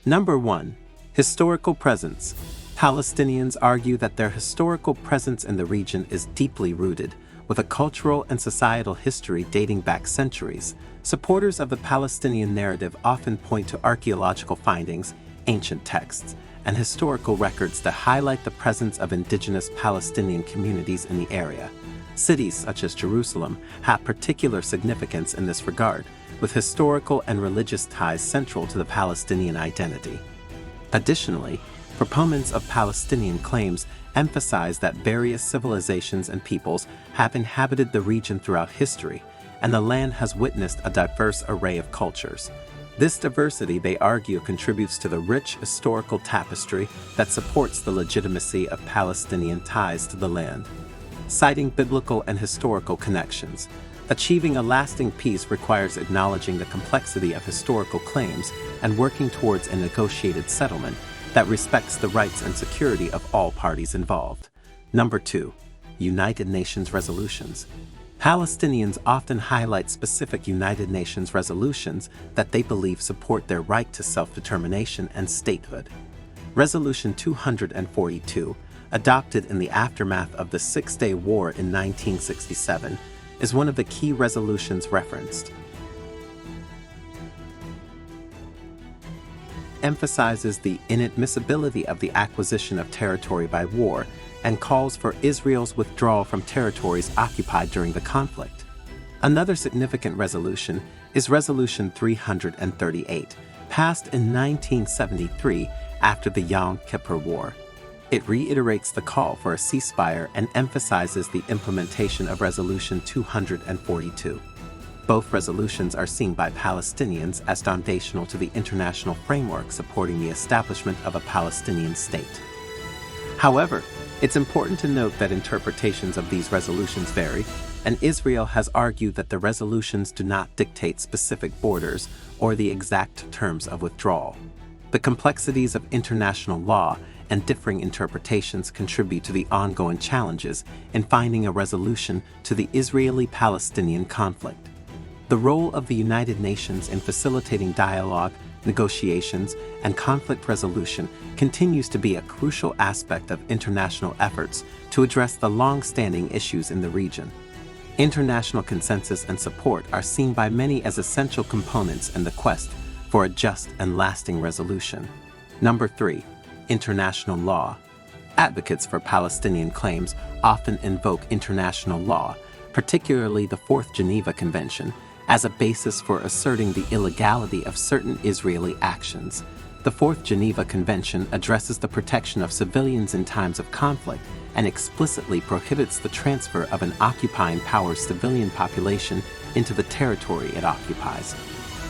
Number 1. Historical presence. Palestinians argue that their historical presence in the region is deeply rooted, with a cultural and societal history dating back centuries. Supporters of the Palestinian narrative often point to archaeological findings, ancient texts, and historical records that highlight the presence of indigenous Palestinian communities in the area. Cities such as Jerusalem have particular significance in this regard, with historical and religious ties central to the Palestinian identity. Additionally, proponents of Palestinian claims emphasize that various civilizations and peoples have inhabited the region throughout history, and the land has witnessed a diverse array of cultures. This diversity, they argue, contributes to the rich historical tapestry that supports the legitimacy of Palestinian ties to the land. Citing biblical and historical connections, achieving a lasting peace requires acknowledging the complexity of historical claims and working towards a negotiated settlement that respects the rights and security of all parties involved. Number 2. United Nations resolutions. Palestinians often highlight specific United Nations resolutions that they believe support their right to self-determination and statehood. Resolution 242, adopted in the aftermath of the Six-Day War in 1967, is one of the key resolutions referenced. Emphasizes the inadmissibility of the acquisition of territory by war and calls for Israel's withdrawal from territories occupied during the conflict. Another significant resolution is Resolution 338, passed in 1973 after the Yom Kippur War. It reiterates the call for a ceasefire and emphasizes the implementation of Resolution 242. Both resolutions are seen by Palestinians as foundational to the international framework supporting the establishment of a Palestinian state. However, it's important to note that interpretations of these resolutions vary, and Israel has argued that the resolutions do not dictate specific borders or the exact terms of withdrawal. The complexities of international law and differing interpretations contribute to the ongoing challenges in finding a resolution to the Israeli-Palestinian conflict. The role of the United Nations in facilitating dialogue, negotiations, and conflict resolution continues to be a crucial aspect of international efforts to address the long-standing issues in the region. International consensus and support are seen by many as essential components in the quest for a just and lasting resolution. Number 3. International law. Advocates for Palestinian claims often invoke international law, particularly the Fourth Geneva Convention, as a basis for asserting the illegality of certain Israeli actions. The Fourth Geneva Convention addresses the protection of civilians in times of conflict and explicitly prohibits the transfer of an occupying power's civilian population into the territory it occupies.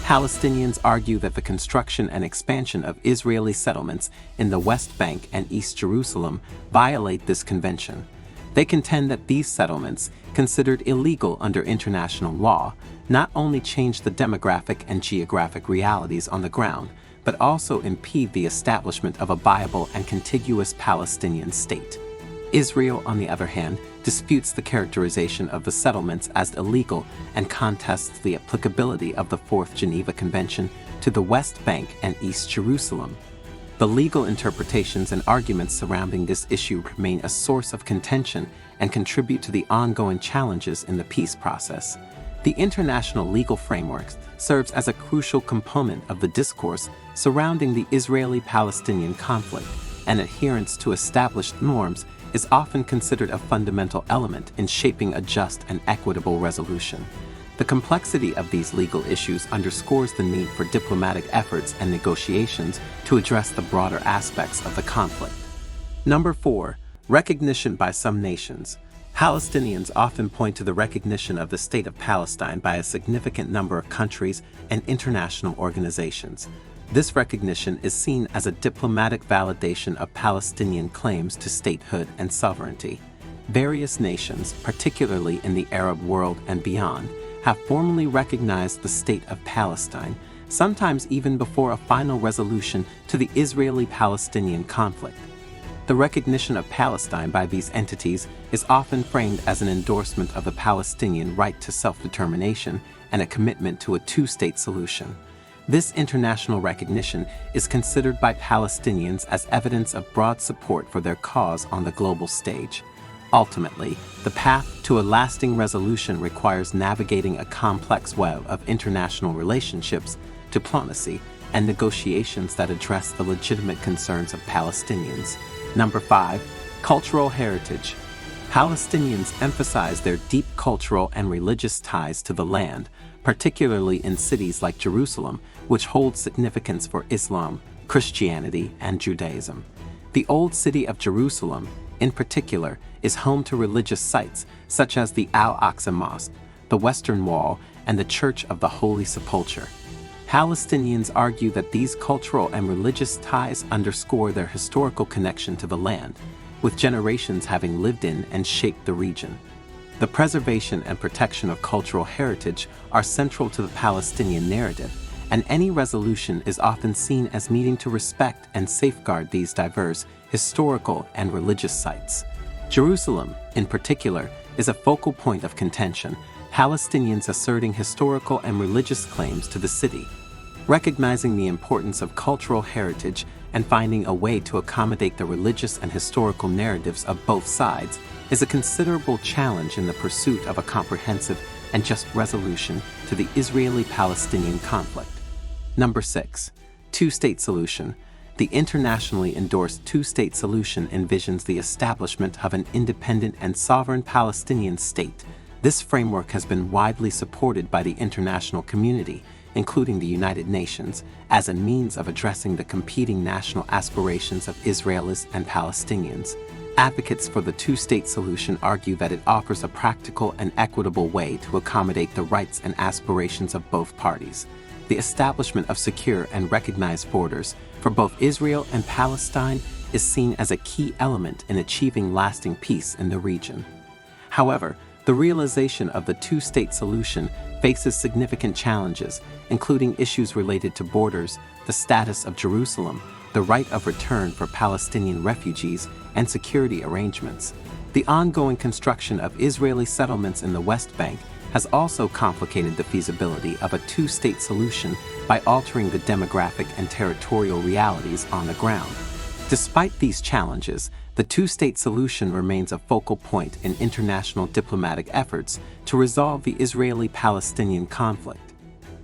Palestinians argue that the construction and expansion of Israeli settlements in the West Bank and East Jerusalem violate this convention. They contend that these settlements, considered illegal under international law, not only change the demographic and geographic realities on the ground, but also impede the establishment of a viable and contiguous Palestinian state. Israel, on the other hand, disputes the characterization of the settlements as illegal and contests the applicability of the Fourth Geneva Convention to the West Bank and East Jerusalem. The legal interpretations and arguments surrounding this issue remain a source of contention and contribute to the ongoing challenges in the peace process. The international legal framework serves as a crucial component of the discourse surrounding the Israeli-Palestinian conflict, and adherence to established norms is often considered a fundamental element in shaping a just and equitable resolution. The complexity of these legal issues underscores the need for diplomatic efforts and negotiations to address the broader aspects of the conflict. Number 4. Recognition by some nations. Palestinians often point to the recognition of the State of Palestine by a significant number of countries and international organizations. This recognition is seen as a diplomatic validation of Palestinian claims to statehood and sovereignty. Various nations, particularly in the Arab world and beyond, have formally recognized the State of Palestine, sometimes even before a final resolution to the Israeli-Palestinian conflict. The recognition of Palestine by these entities is often framed as an endorsement of the Palestinian right to self-determination and a commitment to a two-state solution. This international recognition is considered by Palestinians as evidence of broad support for their cause on the global stage. Ultimately, the path to a lasting resolution requires navigating a complex web of international relationships, diplomacy, and negotiations that address the legitimate concerns of Palestinians. Number 5. Cultural heritage. Palestinians emphasize their deep cultural and religious ties to the land, particularly in cities like Jerusalem, which hold significance for Islam, Christianity, and Judaism. The Old City of Jerusalem, in particular, is home to religious sites such as the Al-Aqsa Mosque, the Western Wall, and the Church of the Holy Sepulchre. Palestinians argue that these cultural and religious ties underscore their historical connection to the land, with generations having lived in and shaped the region. The preservation and protection of cultural heritage are central to the Palestinian narrative, and any resolution is often seen as needing to respect and safeguard these diverse historical and religious sites. Jerusalem, in particular, is a focal point of contention, Palestinians asserting historical and religious claims to the city. Recognizing the importance of cultural heritage and finding a way to accommodate the religious and historical narratives of both sides is a considerable challenge in the pursuit of a comprehensive and just resolution to the Israeli-Palestinian conflict. Number 6. Two-state solution. The internationally endorsed two-state solution envisions the establishment of an independent and sovereign Palestinian state. This framework has been widely supported by the international community, including the United Nations, as a means of addressing the competing national aspirations of Israelis and Palestinians. Advocates for the two-state solution argue that it offers a practical and equitable way to accommodate the rights and aspirations of both parties. The establishment of secure and recognized borders for both Israel and Palestine is seen as a key element in achieving lasting peace in the region. However, the realization of the two-state solution faces significant challenges, including issues related to borders, the status of Jerusalem, the right of return for Palestinian refugees, and security arrangements. The ongoing construction of Israeli settlements in the West Bank has also complicated the feasibility of a two-state solution by altering the demographic and territorial realities on the ground. Despite these challenges, the two-state solution remains a focal point in international diplomatic efforts to resolve the Israeli-Palestinian conflict.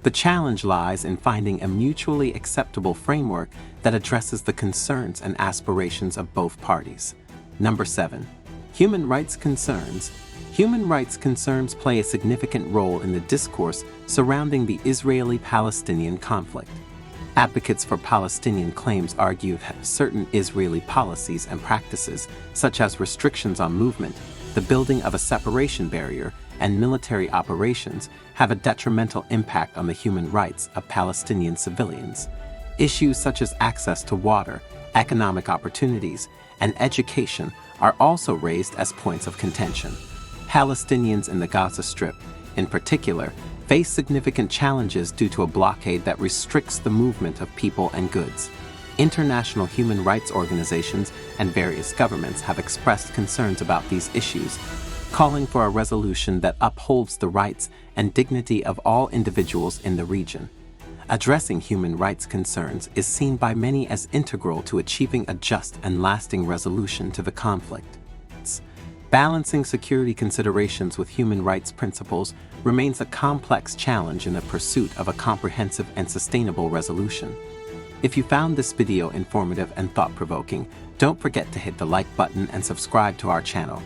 The challenge lies in finding a mutually acceptable framework that addresses the concerns and aspirations of both parties. Number 7. Human rights concerns. Human rights concerns play a significant role in the discourse surrounding the Israeli-Palestinian conflict. Advocates for Palestinian claims argue that certain Israeli policies and practices, such as restrictions on movement, the building of a separation barrier, and military operations, have a detrimental impact on the human rights of Palestinian civilians. Issues such as access to water, economic opportunities, and education are also raised as points of contention. Palestinians in the Gaza Strip, in particular, face significant challenges due to a blockade that restricts the movement of people and goods. International human rights organizations and various governments have expressed concerns about these issues, calling for a resolution that upholds the rights and dignity of all individuals in the region. Addressing human rights concerns is seen by many as integral to achieving a just and lasting resolution to the conflict. Balancing security considerations with human rights principles remains a complex challenge in the pursuit of a comprehensive and sustainable resolution. If you found this video informative and thought-provoking, don't forget to hit the like button and subscribe to our channel.